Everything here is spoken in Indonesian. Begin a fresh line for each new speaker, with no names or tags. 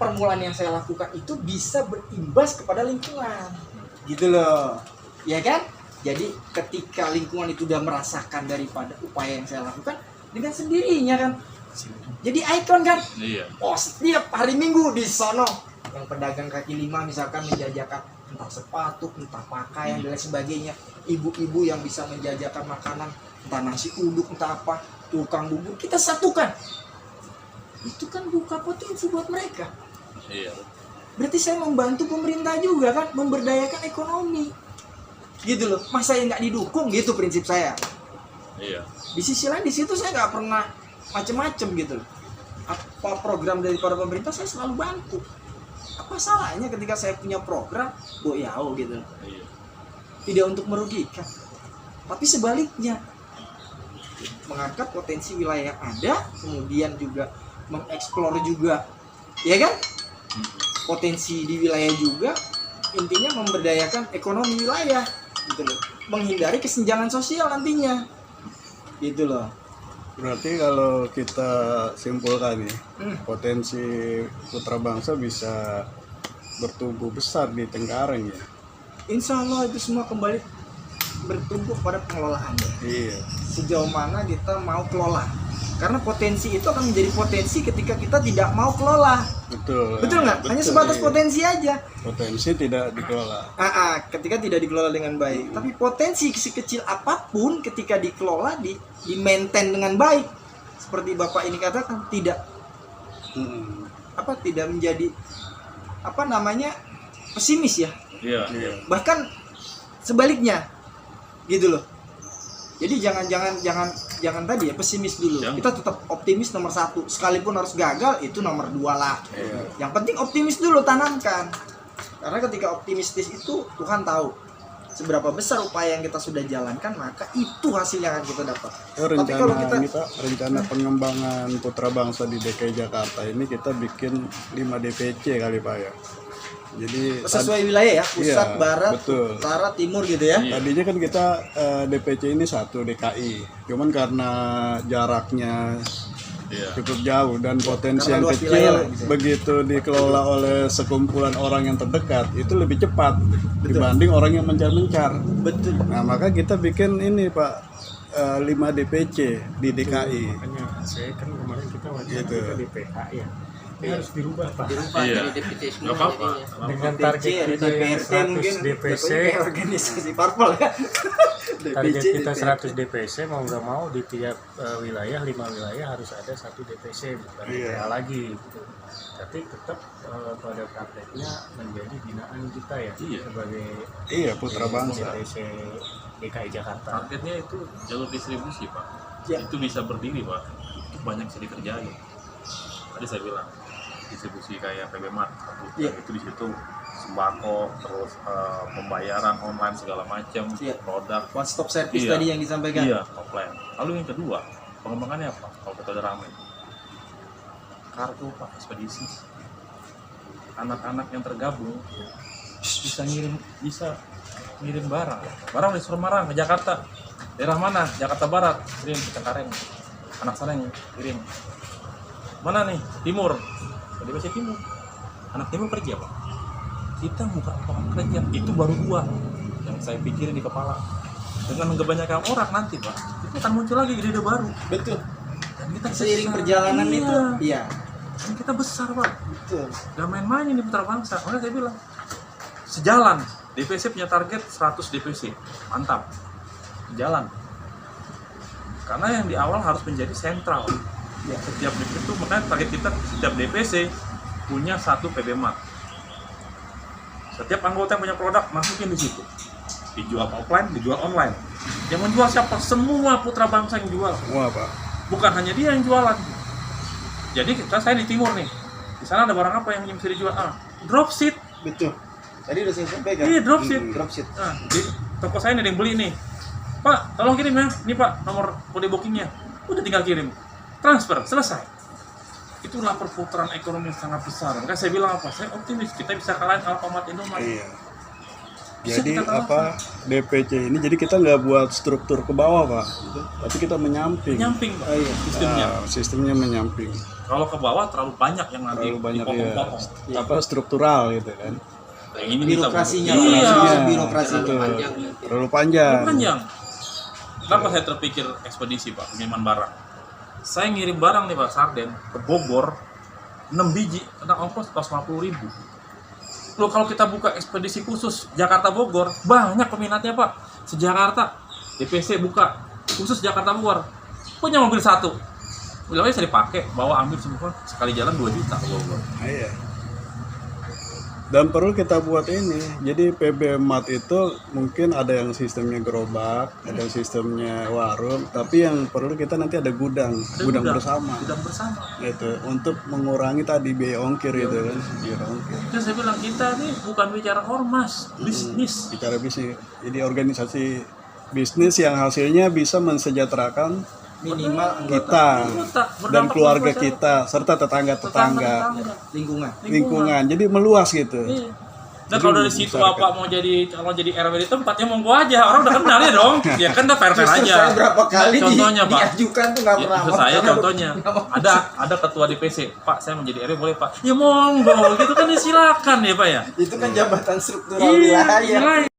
permulaan yang saya lakukan itu bisa berimbas kepada lingkungan, gitu loh, ya kan? Jadi ketika lingkungan itu udah merasakan daripada upaya yang saya lakukan, dengan sendirinya kan jadi ikon kan.
Iya.
Oh, setiap hari Minggu di sono yang pedagang kaki lima misalkan menjajakan entah sepatu, entah pakaian dan lain sebagainya, ibu-ibu yang bisa menjajakan makanan entah nasi uduk, entah apa, tukang bubur, kita satukan. Itu kan buka potensi buat mereka.
Iya.
Berarti saya membantu pemerintah juga kan, memberdayakan ekonomi, gitu loh. Masa yang nggak didukung, gitu prinsip saya.
Iya.
Di sisi lain di situ saya nggak pernah macem-macem gitu loh. Apa program dari para pemerintah saya selalu bantu. Apa salahnya ketika saya punya program boyau gitu loh.
Iya.
Tidak untuk merugikan, tapi sebaliknya mengangkat potensi wilayah yang ada, kemudian juga mengeksplor juga, ya kan? Potensi di wilayah juga, intinya memberdayakan ekonomi wilayah, gitu loh. Menghindari kesenjangan sosial nantinya, gitu loh.
Berarti kalau kita simpulkan nih, potensi putra bangsa bisa bertumbuh besar di Tengkareng ya.
Insya Allah itu semua kembali bertumbuh pada pengelolaannya.
Iya.
Sejauh mana kita mau kelola. Karena potensi itu akan menjadi potensi ketika kita tidak mau kelola.
Betul.
Betul nggak? Hanya sebatas
iya.
potensi aja.
Potensi tidak dikelola.
Ketika tidak dikelola dengan baik. Tapi potensi sekecil apapun ketika dikelola, di maintain dengan baik. Seperti Bapak ini katakan, tidak tidak menjadi pesimis ya.
Iya.
Bahkan sebaliknya, gitu loh. Jadi jangan tadi ya pesimis dulu.
Jangan.
Kita tetap optimis nomor 1. Sekalipun harus gagal itu nomor 2 lah.
Iya.
Yang penting optimis dulu, tanamkan. Karena ketika optimistis itu Tuhan tahu seberapa besar upaya yang kita sudah jalankan, maka itu hasil yang akan kita dapat. Tapi kalau kita
rencana pengembangan putra bangsa di DKI Jakarta ini kita bikin 5 DPC kali Pak ya. Jadi
sesuai wilayah ya, pusat,
iya,
barat,
betul.
utara, timur gitu ya.
Tadinya kan kita DPC ini 1 DKI, cuman karena jaraknya cukup jauh dan potensi
Karena
yang
luas
kecil,
wilayah lah, gitu ya.
begitu dikelola oleh sekumpulan orang yang terdekat itu lebih cepat dibanding orang yang mencar-mencar.
Betul.
Nah maka kita bikin ini Pak 5 DPC di DKI.
Makanya saya kan kemarin kita wajib
Gitu.
kita DPH ya. Ini harus dirubah Pak.
Iya. Nggak apa-apa.
Dengan target kita yang 100 DPC,
organisasi parpol ya.
target kita 100 DPC mau nggak mau di tiap wilayah 5 wilayah harus ada 1 DPC bukan DPH lagi gitu. Tapi tetap pada prakteknya menjadi binaan kita ya sebagai
Putra bangsa.
DPC DKI Jakarta.
Targetnya itu jalur distribusi Pak.
Ya.
Itu bisa berdiri Pak. Itu banyak bisa dikerjain. Tadi saya bilang distribusi kayak PB Mart, itu di situ sembako, terus pembayaran online segala macam, produk,
One stop service tadi yang disampaikan.
Iya, offline. Lalu yang kedua, pengembangannya apa? Kalau kita udah ramai, kartu Pak, ekspedisi. Anak-anak yang tergabung bisa ngirim barang. Barang dari Semarang ke Jakarta. Daerah mana? Jakarta Barat, kirim ke Cengkareng. Anak sana yang kirim. Mana nih? Timur. Jadi masih timur. Anak timur kerja Pak. Kita buka lapangan kerja. Itu baru 2 yang saya pikirin di kepala. Dengan kebanyakan orang nanti Pak, itu akan muncul lagi ide-ide baru.
Betul.
Dan kita
Seiring
besar.
perjalanan
Iya.
itu, iya.
Dan kita besar Pak.
Betul.
Gak main-main ini putra bangsa. Makanya saya bilang sejalan. DPC punya target 100 DPC. Mantap. Sejalan. Karena yang di awal harus menjadi sentral.
Ya.
Setiap DPC itu, makanya target kita setiap DPC punya 1 PB Mart. Setiap anggota yang punya produk masukin di situ. Dijual offline, dijual online. Yang menjual siapa? Semua putra bangsa yang jual.
Semua Pak.
Bukan hanya dia yang jualan. Jadi saya di timur nih. Di sana ada barang apa yang bisa dijual? Dropship.
Betul. Tadi udah saya sampaikan.
Iya, dropship.
Dropship.
Nah, di toko saya nih ada yang beli nih. Pak, tolong kirim ya. Ini Pak, nomor kode bookingnya. Udah tinggal kirim. Transfer, selesai. Itulah perputaran ekonomi yang sangat besar. Makanya saya bilang apa? Saya optimis kita bisa kalahin Alfamart Indomaret.
Iya.
Bisa
Jadi
kita kalahkan.
DPC ini jadi kita nggak buat struktur ke bawah Pak, tapi kita menyamping.
Nyamping Pak, sistemnya.
Sistemnya menyamping.
Kalau ke bawah terlalu banyak yang nanti
terlalu banyak ya
dipotong-potong.
apa struktural gitu kan.
Yang ini kita
Birokrasinya,
iya,
birokrasinya.
Betul.
panjang.
Terlalu panjang.
panjang. Kenapa saya terpikir ekspedisi Pak, pengiriman barang? Saya ngirim barang nih Pak, sarden ke Bogor 6 biji, kena ongkos 150.000. Loh kalau kita buka ekspedisi khusus Jakarta Bogor, banyak peminatnya Pak. Se-Jakarta, DPC buka khusus Jakarta Bogor. Punya mobil satu, mobilnya bisa dipakai, bawa ambil semua, sekali jalan 2 juta ke Bogor.
Iya. Dan perlu kita buat ini. Jadi PB Mart itu mungkin ada yang sistemnya gerobak, ada yang sistemnya warung, tapi yang perlu kita nanti ada gudang, gudang bersama.
Gudang bersama.
Itu untuk mengurangi tadi biaya ongkir itu kan, biaya ongkir.
Kan saya bilang kita nih bukan bicara ormas, bisnis.
Bicara bisnis. Jadi organisasi bisnis yang hasilnya bisa mensejahterakan
Minimal
kita
Anggota,
dan
berdampak
keluarga
luas
kita serta tetangga-tetangga,
lingkungan.
lingkungan. Jadi meluas gitu.
Iya. Dan kalau dari situ Bapak mau jadi RW di tempat ya monggo aja, orang udah kenal ya dong. Ya kan udah fair
Justru
aja.
saya berapa kali
Contohnya, Pak.
diajukan tuh nggak
Ya,
pernah.
maksud saya contohnya ada ketua DPC, Pak saya menjadi RW boleh Pak? Ya monggo, gitu kan ya silakan ya Pak ya.
Itu kan jabatan struktural
Iya,
wilayah.